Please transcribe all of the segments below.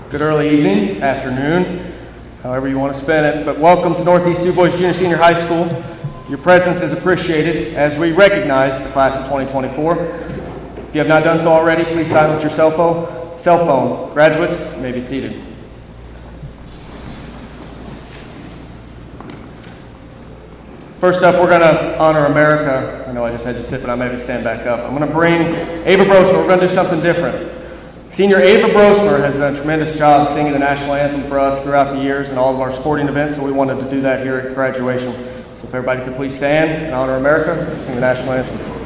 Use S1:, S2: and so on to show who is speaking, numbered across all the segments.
S1: good early evening, afternoon, however you want to spend it. But welcome to Northeast DuBois Junior Senior High School. Your presence is appreciated as we recognize the class of 2024. If you have not done so already, please silence your cell phone. Graduates may be seated. First up, we're going to honor America. I know I just had you sit, but I maybe stand back up. I'm going to bring Ava Brosmer. We're going to do something different. Senior Ava Brosmer has done a tremendous job singing the national anthem for us throughout the years and all of our sporting events, so we wanted to do that here at graduation. So if everybody could please stand and honor America, sing the national anthem.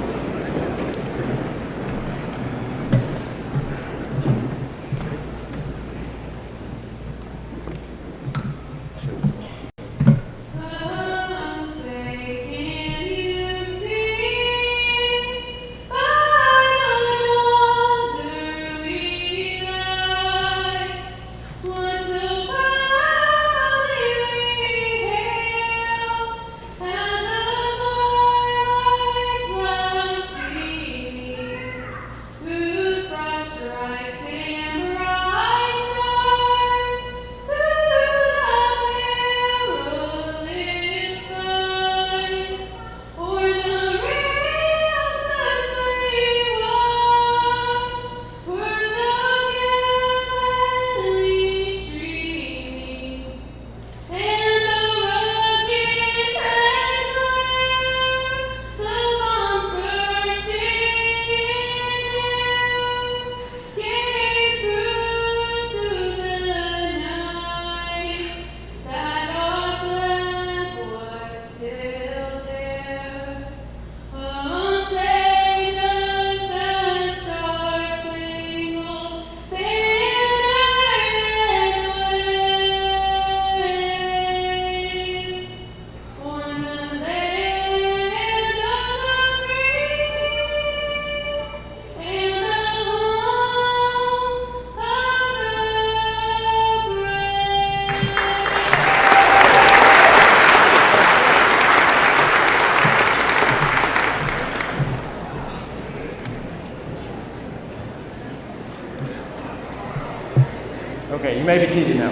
S1: Okay, you may be seated now.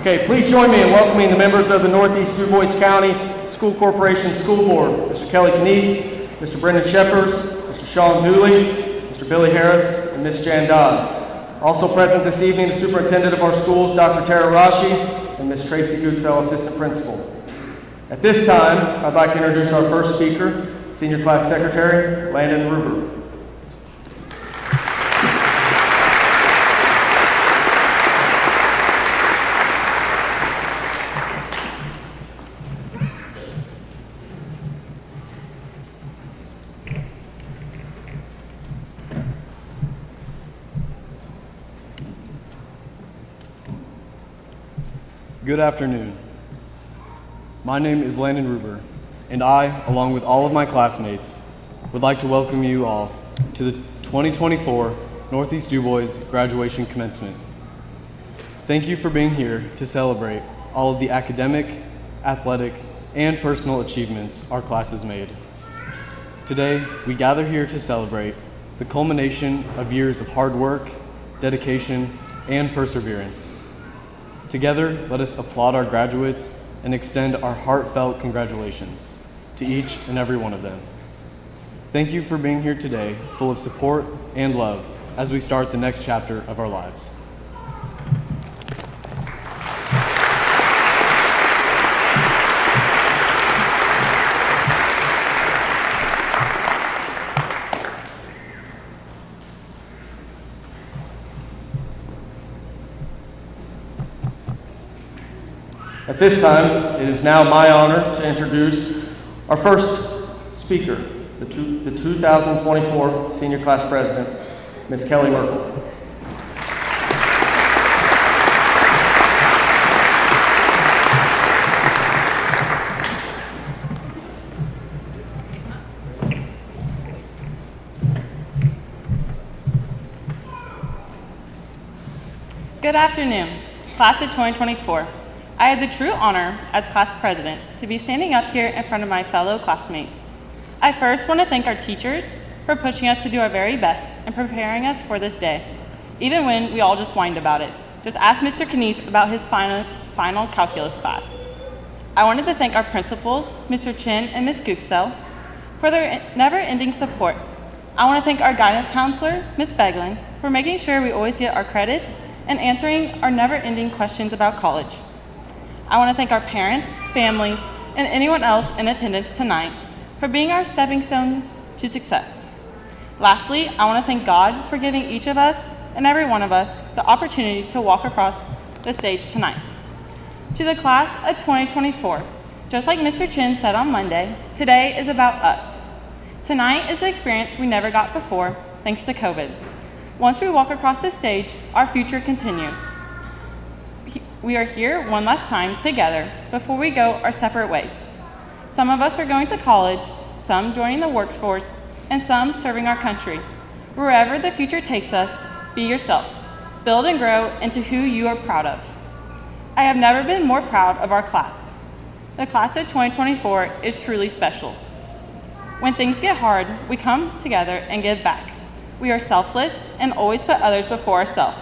S1: Okay, please join me in welcoming the members of the Northeast DuBois County School Corporation School Board, Mr. Kelly Canese, Mr. Brendan Sheppers, Mr. Sean Dooley, Mr. Billy Harris, and Ms. Jan Dodd. Also present this evening, the superintendent of our schools, Dr. Tara Rashi, and Ms. Tracy Goodsell, assistant principal. At this time, I'd like to introduce our first speaker, Senior Class Secretary, Landon Ruber.
S2: Good afternoon. My name is Landon Ruber, and I, along with all of my classmates, would like to welcome you all to the 2024 Northeast DuBois graduation commencement. Thank you for being here to celebrate all of the academic, athletic, and personal achievements our class has made. Today, we gather here to celebrate the culmination of years of hard work, dedication, and perseverance. Together, let us applaud our graduates and extend our heartfelt congratulations to each and every one of them. Thank you for being here today, full of support and love as we start the next chapter of our lives.
S1: At this time, it is now my honor to introduce our first speaker, the 2024 Senior Class President, Ms. Kelly Merkel.
S3: Good afternoon, class of 2024. I had the true honor as class president to be standing up here in front of my fellow classmates. I first want to thank our teachers for pushing us to do our very best and preparing us for this day. even when we all just whined about it. Just ask Mr. Knies about his final calculus class. I wanted to thank our principals, Mr. Chin and Ms. Guxel, for their never-ending support. I want to thank our guidance counselor, Ms. Beglin, for making sure we always get our credits and answering our never-ending questions about college. I want to thank our parents, families, and anyone else in attendance tonight for being our stepping stones to success. Lastly, I want to thank God for giving each of us and every one of us the opportunity to walk across the stage tonight. To the class of 2024, just like Mr. Chin said on Monday, today is about us. Tonight is the experience we never got before, thanks to COVID. Once we walk across the stage, our future continues. We are here one last time together before we go our separate ways. Some of us are going to college, some joining the workforce, and some serving our country. Wherever the future takes us, be yourself. Build and grow into who you are proud of. I have never been more proud of our class. The class of 2024 is truly special. When things get hard, we come together and give back. We are selfless and always put others before ourselves.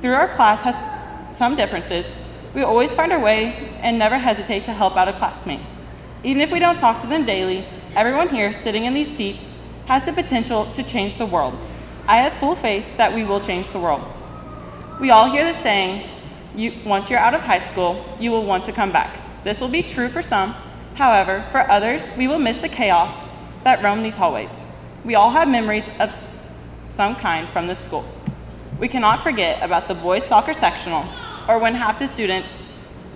S3: Through our class has some differences, we always find our way and never hesitate to help out a classmate. Even if we don't talk to them daily, everyone here sitting in these seats has the potential to change the world. I have full faith that we will change the world. We all hear the saying, once you're out of high school, you will want to come back. This will be true for some. However, for others, we will miss the chaos that roam these hallways. We all have memories of some kind from this school. We cannot forget about the boys' soccer sectional, or when half the students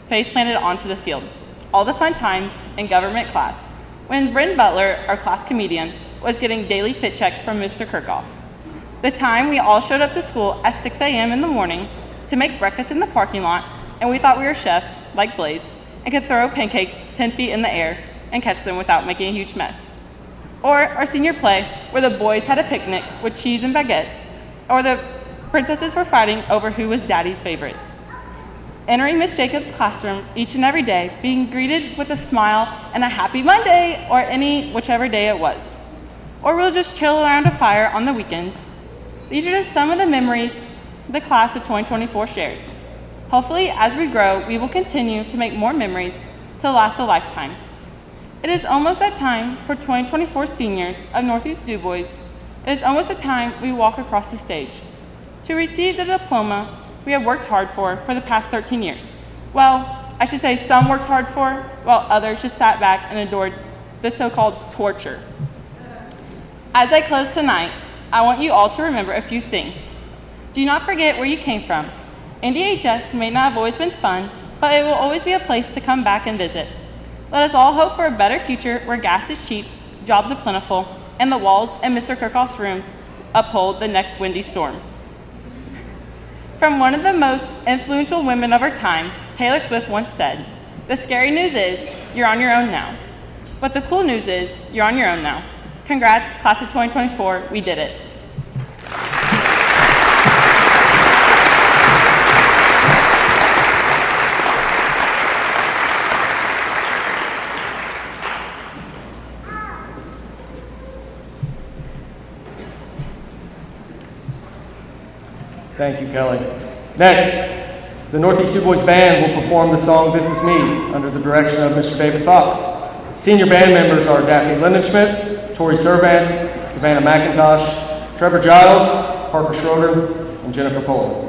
S3: face planted onto the field. All the fun times in government class, when Bryn Butler, our class comedian, was getting daily fit checks from Mr. Kirchhoff. The time we all showed up to school at 6 a.m. in the morning to make breakfast in the parking lot, and we thought we were chefs, like Blaze, and could throw pancakes 10 feet in the air and catch them without making a huge mess. Or our senior play, where the boys had a picnic with cheese and baguettes, or the princesses were fighting over who was daddy's favorite. Entering Miss Jacobs' classroom each and every day, being greeted with a smile and a happy Monday, or whichever day it was. Or we'll just chill around a fire on the weekends. These are just some of the memories the class of 2024 shares. Hopefully, as we grow, we will continue to make more memories to last a lifetime. It is almost that time for 2024 seniors of Northeast DuBois. It is almost the time we walk across the stage to receive the diploma we have worked hard for the past 13 years. Well, I should say some worked hard for, while others just sat back and endured the so-called torture. As I close tonight, I want you all to remember a few things. Do not forget where you came from. NDHS may not have always been fun, but it will always be a place to come back and visit. Let us all hope for a better future where gas is cheap, jobs are plentiful, and the walls in Mr. Kirchhoff's rooms uphold the next windy storm. From one of the most influential women of our time, Taylor Swift once said, "The scary news is you're on your own now. But the cool news is you're on your own now." Congrats, class of 2024, we did it.
S1: Thank you, Kelly. Next, the Northeast DuBois Band will perform the song This Is Me under the direction of Mr. David Fox. Senior band members are Daphne Lindenschmidt, Tori Servants, Savannah McIntosh, Trevor Giles, Parker Schroeder, and Jennifer Poland.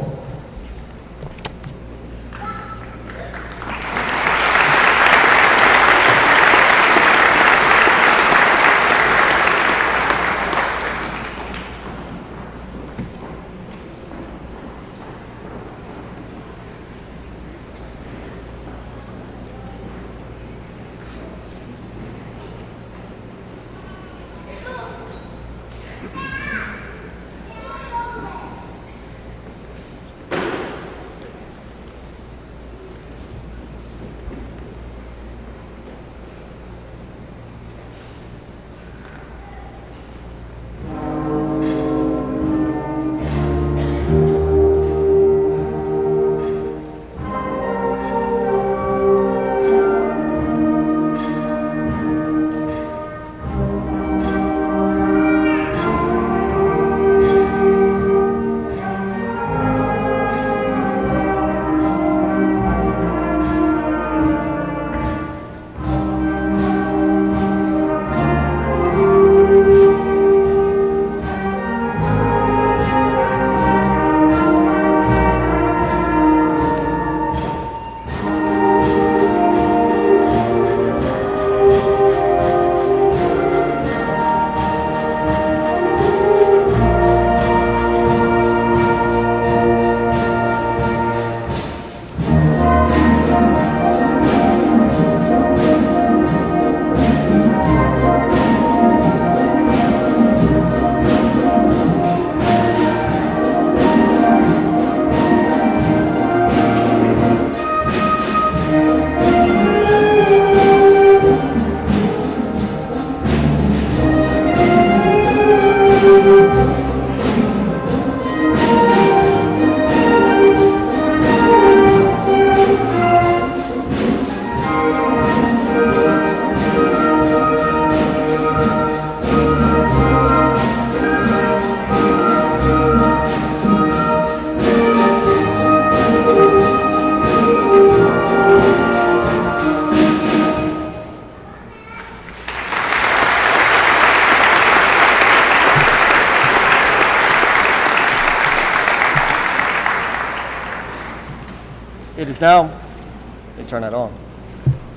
S1: It is now, let me turn that on.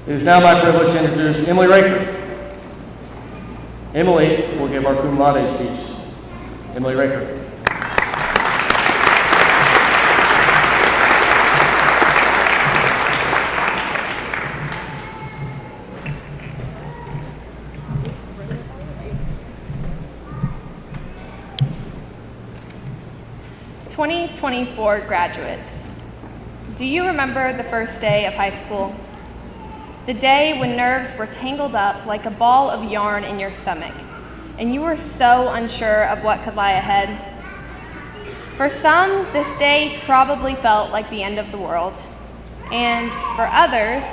S1: It is now my privilege to introduce Emily Raker. Emily will give our cum laude speech. Emily Raker.
S4: "2024 graduates. Do you remember the first day of high school? The day when nerves were tangled up like a ball of yarn in your stomach, and you were so unsure of what could lie ahead? For some, this day probably felt like the end of the world, and for others,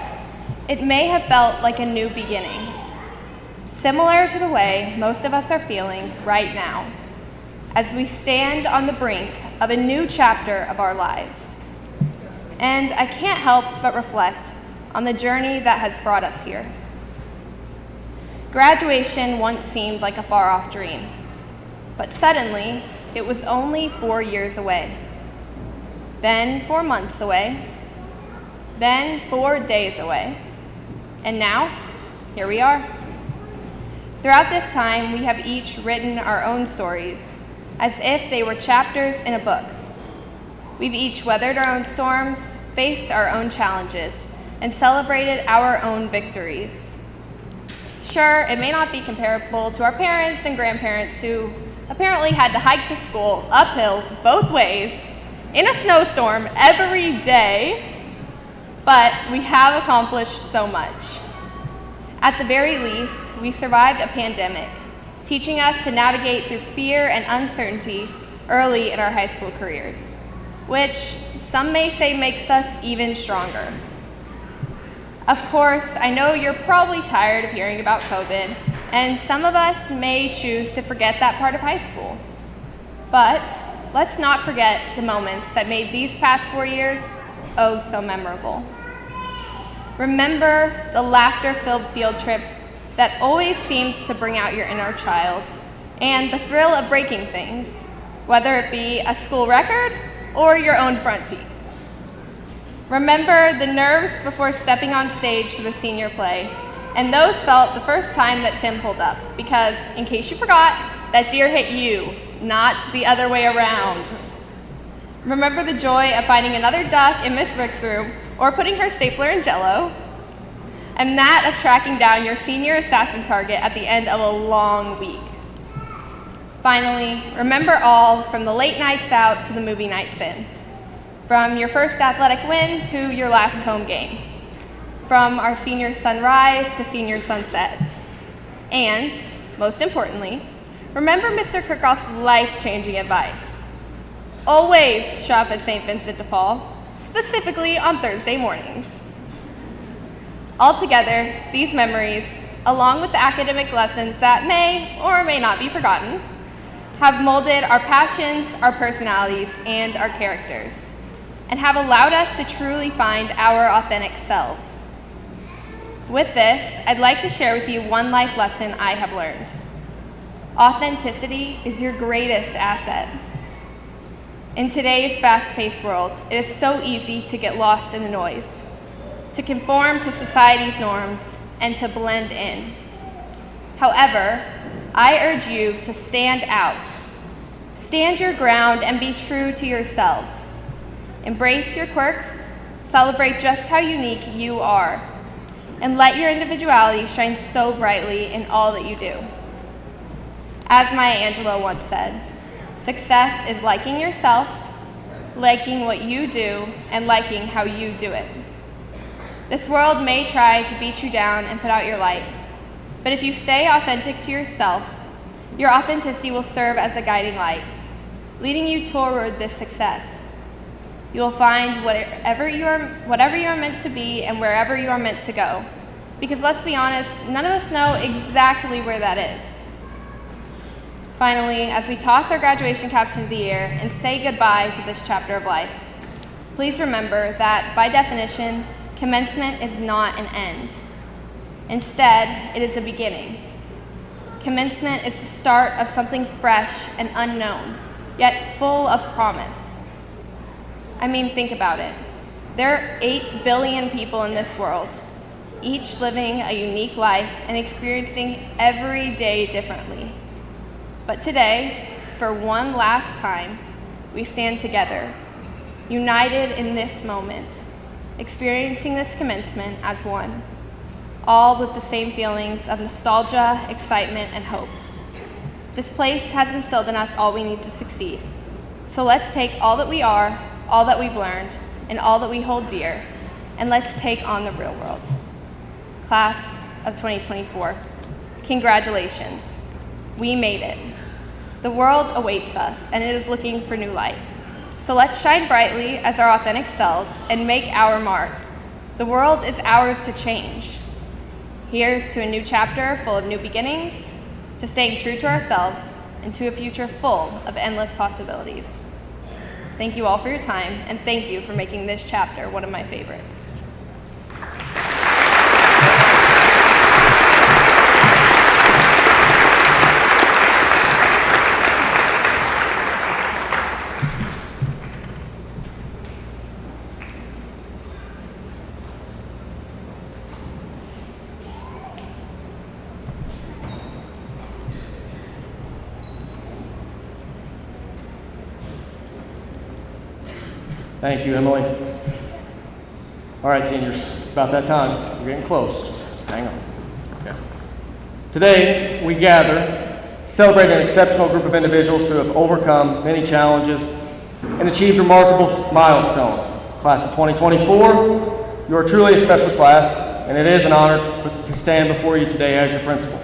S4: it may have felt like a new beginning, similar to the way most of us are feeling right now, as we stand on the brink of a new chapter of our lives. And I can't help but reflect on the journey that has brought us here. Graduation once seemed like a far-off dream, but suddenly it was only 4 years away, then 4 months away, then 4 days away, and now here we are. Throughout this time, we have each written our own stories as if they were chapters in a book. We've each weathered our own storms, faced our own challenges, and celebrated our own victories. Sure, it may not be comparable to our parents and grandparents who apparently had to hike to school uphill both ways in a snowstorm every day, but we have accomplished so much. At the very least, we survived a pandemic, teaching us to navigate through fear and uncertainty early in our high school careers, which some may say makes us even stronger. Of course, I know you're probably tired of hearing about COVID, and some of us may choose to forget that part of high school. But let's not forget the moments that made these past 4 years oh so memorable. Remember the laughter-filled field trips that always seems to bring out your inner child, and the thrill of breaking things, whether it be a school record or your own front teeth. Remember the nerves before stepping on stage for the senior play, and those felt the first time that Tim pulled up, because, in case you forgot, that deer hit you, not the other way around. Remember the joy of finding another duck in Miss Rick's room, or putting her stapler in Jell-O, and that of tracking down your senior assassin target at the end of a long week. Finally, remember all from the late nights out to the movie nights in, from your first athletic win to your last home game, from our senior sunrise to senior sunset. And, most importantly, remember Mr. Kirchhoff's life-changing advice. Always shop at St. Vincent de Paul, specifically on Thursday mornings. Altogether, these memories, along with the academic lessons that may or may not be forgotten, have molded our passions, our personalities, and our characters, and have allowed us to truly find our authentic selves. With this, I'd like to share with you one life lesson I have learned. Authenticity is your greatest asset. In today's fast-paced world, it is so easy to get lost in the noise, to conform to society's norms, and to blend in. However, I urge you to stand out. Stand your ground and be true to yourselves. Embrace your quirks, celebrate just how unique you are, and let your individuality shine so brightly in all that you do. As Maya Angelou once said, success is liking yourself, liking what you do, and liking how you do it. This world may try to beat you down and put out your light, but if you stay authentic to yourself, your authenticity will serve as a guiding light, leading you toward this success. You will find whatever you are meant to be and wherever you are meant to go. Because let's be honest, none of us know exactly where that is. Finally, as we toss our graduation caps into the air and say goodbye to this chapter of life, please remember that, by definition, commencement is not an end. Instead, it is a beginning. Commencement is the start of something fresh and unknown, yet full of promise. I mean, think about it. There are 8 billion people in this world, each living a unique life and experiencing every day differently. But today, for one last time, we stand together, united in this moment, experiencing this commencement as one, all with the same feelings of nostalgia, excitement, and hope. This place has instilled in us all we need to succeed. So let's take all that we are, all that we've learned, and all that we hold dear, and let's take on the real world. Class of 2024, congratulations. We made it. The world awaits us, and it is looking for new light. So let's shine brightly as our authentic selves and make our mark. The world is ours to change. Here's to a new chapter full of new beginnings, to staying true to ourselves, and to a future full of endless possibilities. Thank you all for your time, and thank you for making this chapter one of my favorites.
S1: Thank you, Emily. All right, seniors, it's about that time. We're getting close. Just hang on. Okay. Today, we gather to celebrate an exceptional group of individuals who have overcome many challenges and achieved remarkable milestones. Class of 2024, you are truly a special class, and it is an honor to stand before you today as your principal.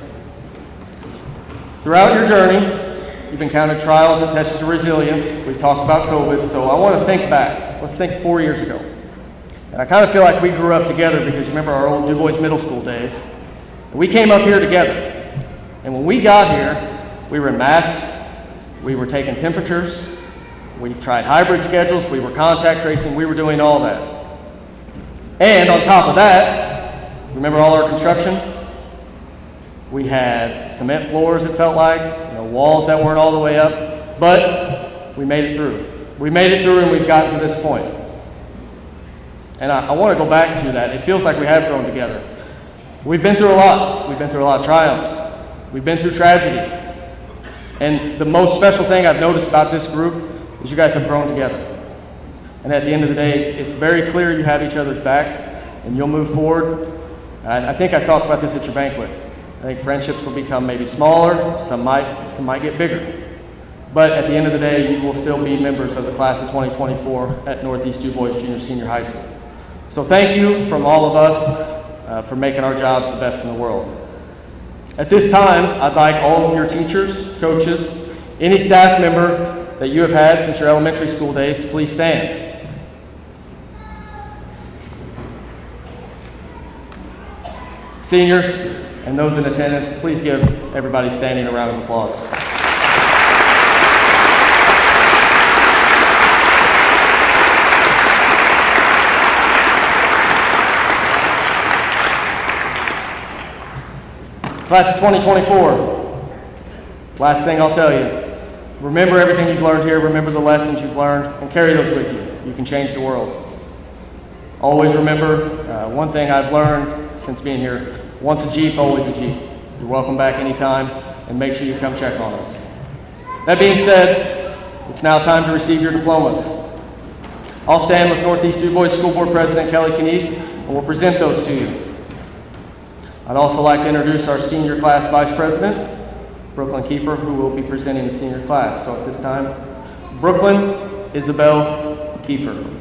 S1: Throughout your journey, you've encountered trials that tested your resilience. We've talked about COVID, so I want to think back. Let's think 4 years ago. And I kind of feel like we grew up together because you remember our old Du Bois Middle School days. We came up here together. And when we got here, we were in masks, we were taking temperatures, we tried hybrid schedules, we were contact tracing, we were doing all that. And on top of that, remember all our construction? We had cement floors, it felt like, walls that weren't all the way up, but we made it through. We made it through and we've gotten to this point. And I want to go back to that. It feels like we have grown together. We've been through a lot. We've been through a lot of triumphs. We've been through tragedy. And the most special thing I've noticed about this group is you guys have grown together. And at the end of the day, it's very clear you have each other's backs and you'll move forward. I think I talked about this at your banquet. I think friendships will become maybe smaller, some might get bigger. But at the end of the day, you will still be members of the class of 2024 at Northeast Du Bois Junior Senior High School. So thank you from all of us for making our jobs the best in the world. At this time, I'd like all of your teachers, coaches, any staff member that you have had since your elementary school days to please stand. Seniors and those in attendance, please give everybody standing a round of applause. Class of 2024, last thing I'll tell you, remember everything you've learned here, remember the lessons you've learned, and carry those with you. You can change the world. Always remember, one thing I've learned since being here, once a Jeep, always a Jeep. You're welcome back anytime, and make sure you come check on us. That being said, it's now time to receive your diplomas. I'll stand with Northeast Du Bois School Board President Kelly Canese, and we'll present those to you. I'd also like to introduce our senior class vice president, Brooklyn Kiefer, who will be presenting the senior class. So at this time, Brooklyn Isabel Kiefer.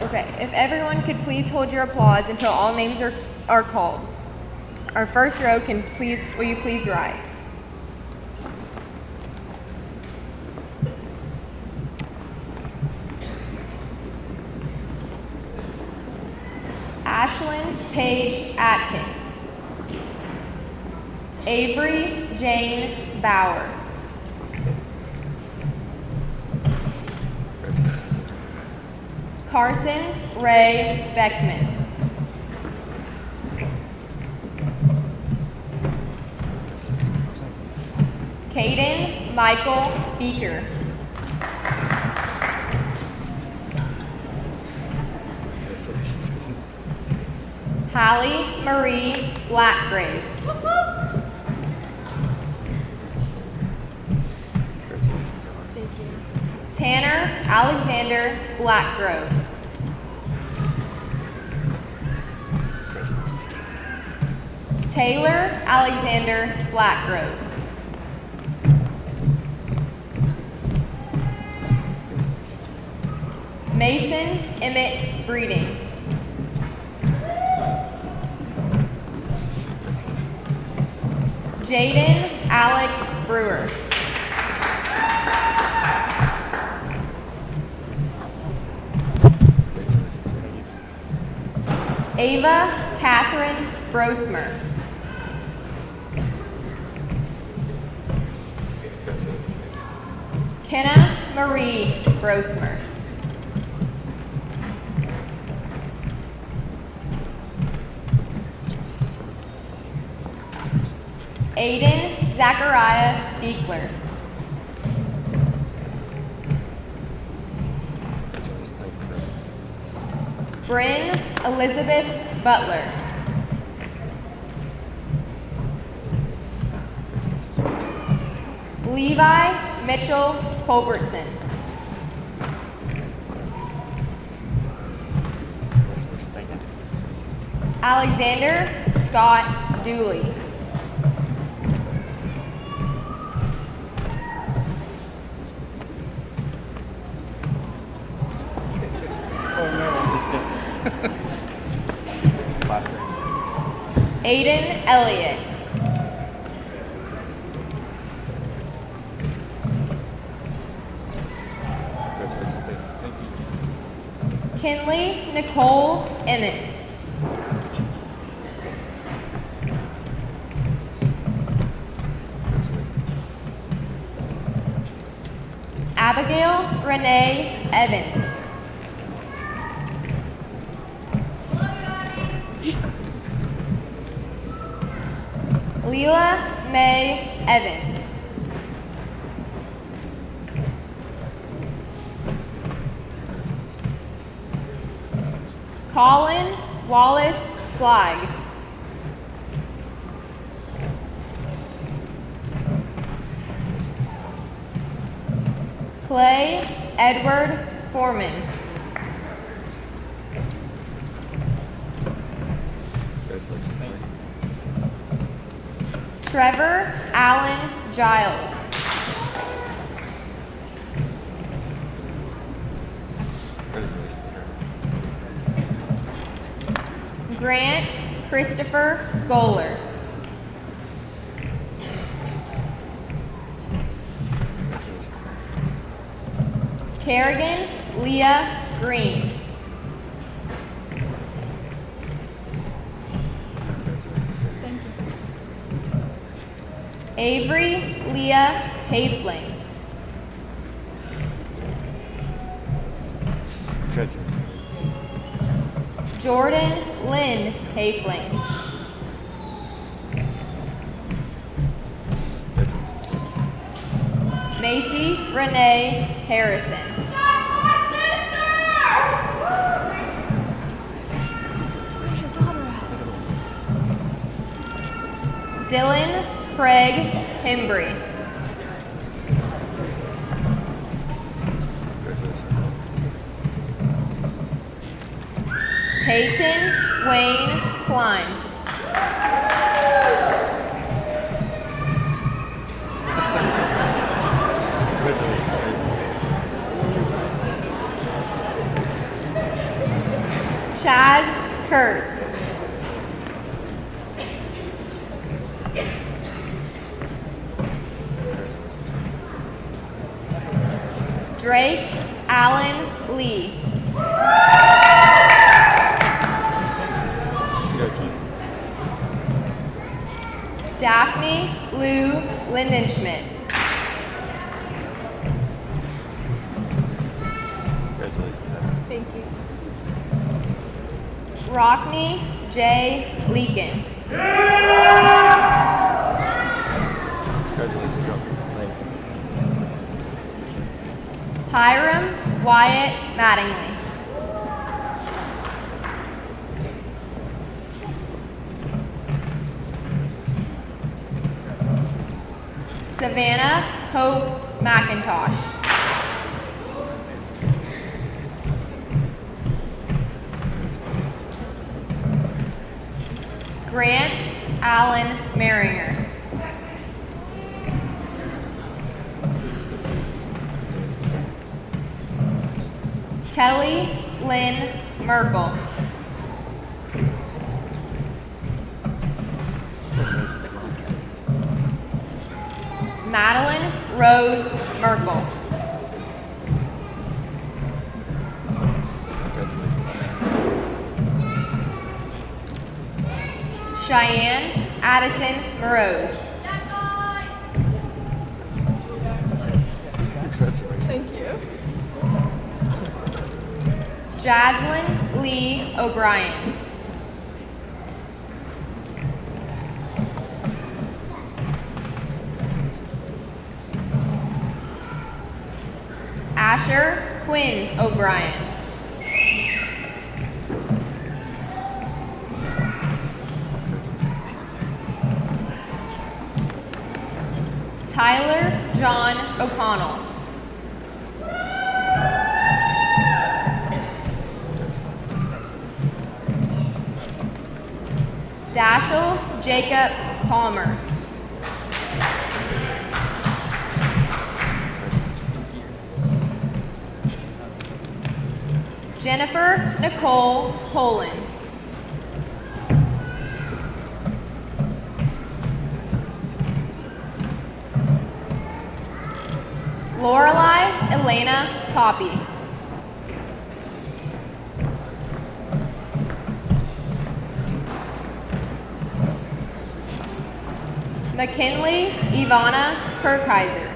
S4: Okay, if everyone could please hold your applause until all names are called. Our first row will you please rise? Ashlyn Paige Atkins. Avery Jane Bauer. Carson Ray Beckman. Caden Michael Beaker. Hallie Marie Blackgrave. Tanner Alexander Blackgrove. Taylor Alexander Blackgrove. Mason Emmett Breeding. Jaden Alec Brewer. Ava Catherine Brosmer. Kenna Marie Brosmer. Aiden Zachariah Beekler. Bryn Elizabeth Butler. Levi Mitchell Culbertson. Alexander Scott Dooley. Aiden Elliott. Kinley Nicole Emmett. Abigail Renee Evans. Leela Mae Evans. Colin Wallace Flag. Clay Edward Foreman. Trevor Allen Giles. Grant Christopher Goller. Kerrigan Leah Green. Avery Leah Hafling. Jordan Lynn Hafling. Macy Renee Harrison. Dylan Craig Hembry. Peyton Wayne Klein. Chaz Kurtz. Drake Allen Lee. Daphne Lou Lindenschmidt.
S2: Congratulations, Heather.
S4: Thank you. Rockney J. Leakin.
S2: Congratulations, Joker. Thank you.
S4: Hiram Wyatt Mattingly. Savannah Hope McIntosh. Grant Allen Maringer. Kelly Lynn Merkel. Madeline Rose Merkel. Cheyenne Addison Moroz. Thank you. Jaslyn Lee O'Brien. Asher Quinn O'Brien. Tyler John O'Connell. Dashel Jacob Palmer. Jennifer Nicole Poland. Lorelai Elena Poppy. McKinley Ivana Perkaiser.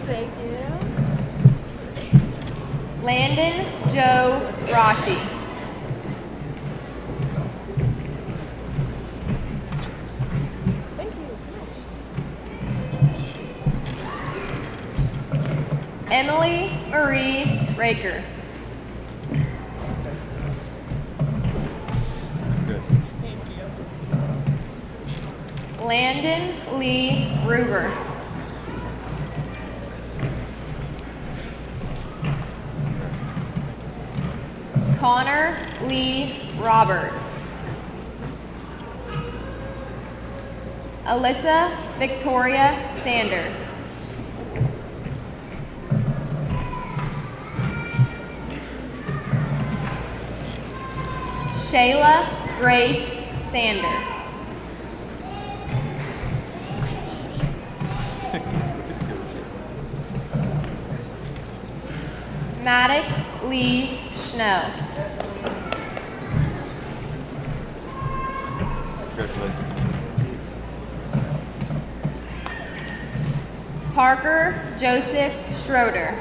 S4: Thank you. Landon Joe Rashi. Thank you. Emily Marie Raker. Landon Lee Ruber. Connor Lee Roberts. Alyssa Victoria Sander. Shayla Grace Sander. Maddox Lee Schnell.
S2: Congratulations.
S4: Parker Joseph Schroeder.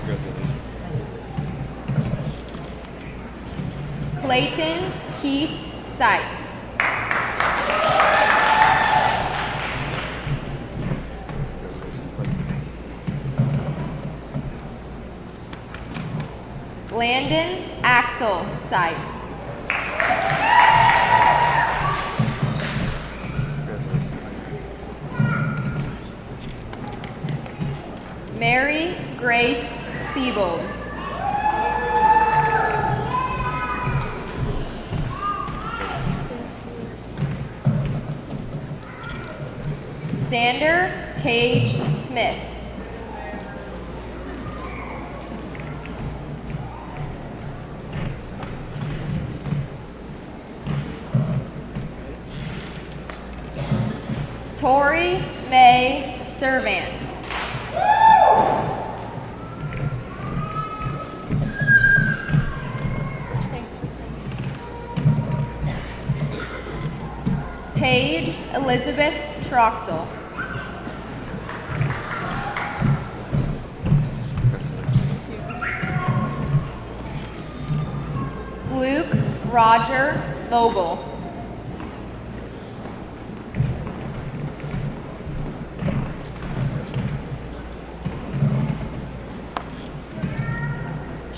S2: Congratulations.
S4: Clayton Keith Seitz. Landon Axel Seitz. Mary Grace Siebold. Xander Cage Smith. Tori May Servants. Paige Elizabeth Troxel. Luke Roger Vogel.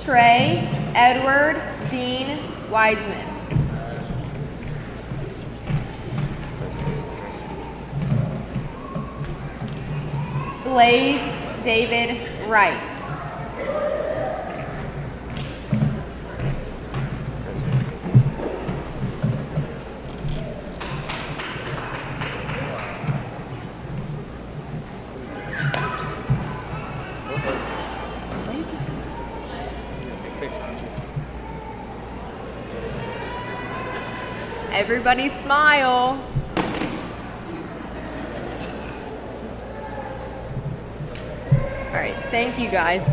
S4: Trey Edward Dean Wiseman. Blaze David Wright. Everybody smile. All right, thank you guys.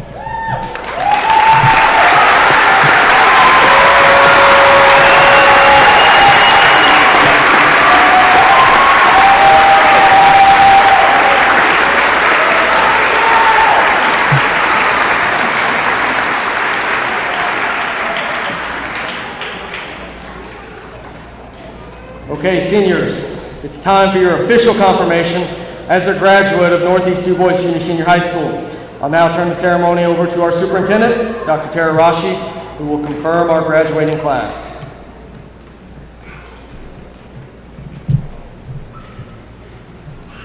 S1: Okay, seniors, it's time for your official confirmation as a graduate of Northeast Du Bois Junior Senior High School. I'll now turn the ceremony over to our superintendent, Dr. Tara Rashi, who will confirm our graduating class.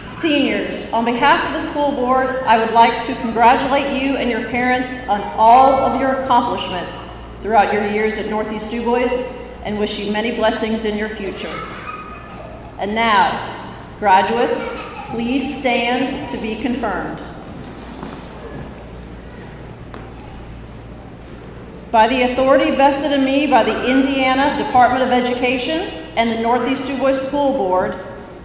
S5: Seniors, on behalf of the school board, I would like to congratulate you and your parents on all of your accomplishments throughout your years at Northeast Du Bois and wish you many blessings in your future. And now, graduates, please stand to be confirmed. By the authority vested in me by the Indiana Department of Education and the Northeast Du Bois School Board,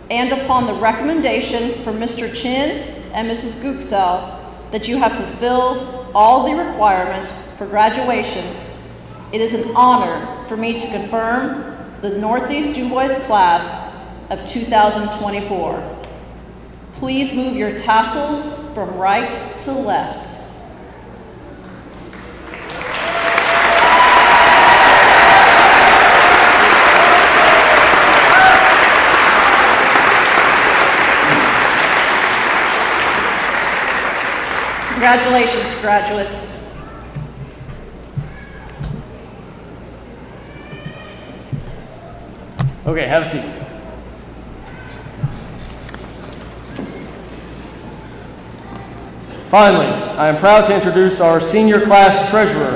S5: and upon the recommendation from Mr. Chin and Mrs. Guxel that you have fulfilled all the requirements for graduation, it is an honor for me to confirm the Northeast Du Bois class of 2024. Please move your tassels from right to left. Congratulations, graduates.
S1: Okay, have a seat. Finally, I am proud to introduce our senior class treasurer,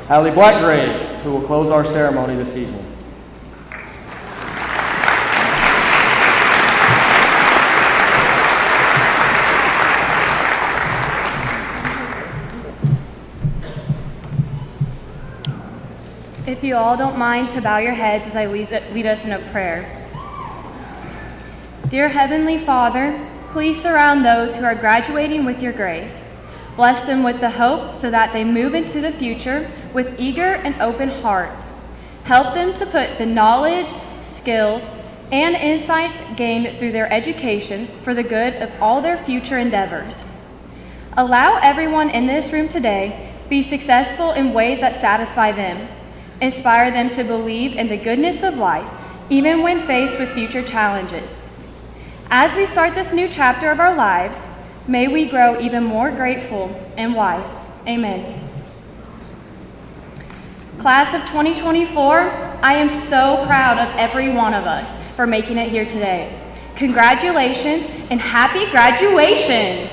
S1: Allie Blackgrave, who will close our ceremony this evening.
S6: If you all don't mind to bow your heads as I lead us in a prayer. Dear Heavenly Father, please surround those who are graduating with your grace. Bless them with the hope so that they move into the future with eager and open hearts. Help them to put the knowledge, skills, and insights gained through their education for the good of all their future endeavors. Allow everyone in this room today be successful in ways that satisfy them. Inspire them to believe in the goodness of life, even when faced with future challenges. As we start this new chapter of our lives, may we grow even more grateful and wise. Amen. Class of 2024, I am so proud of every one of us for making it here today. Congratulations and happy graduation!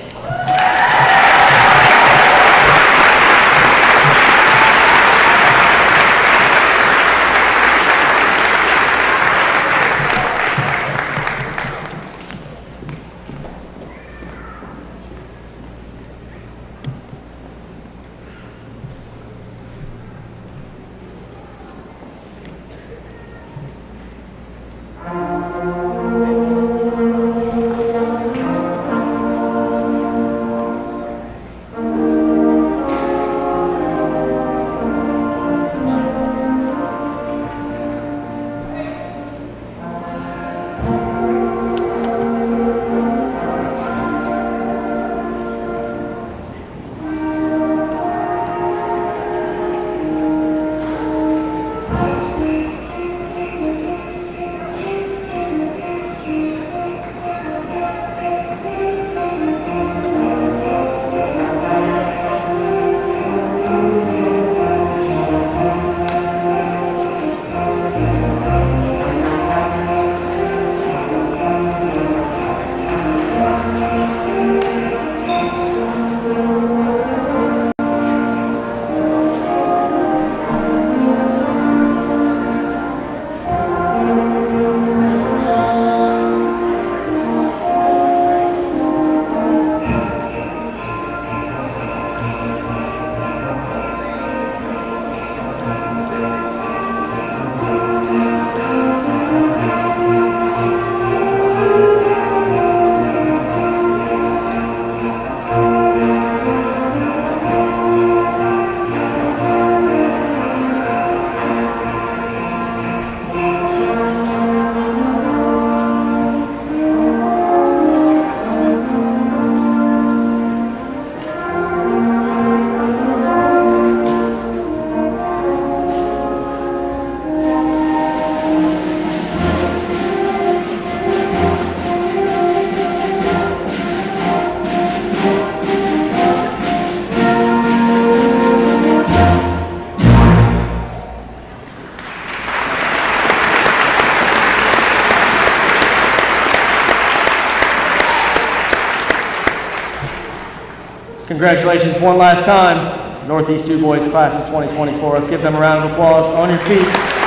S1: Congratulations one last time, Northeast Du Bois class of 2024. Let's give them a round of applause on your feet.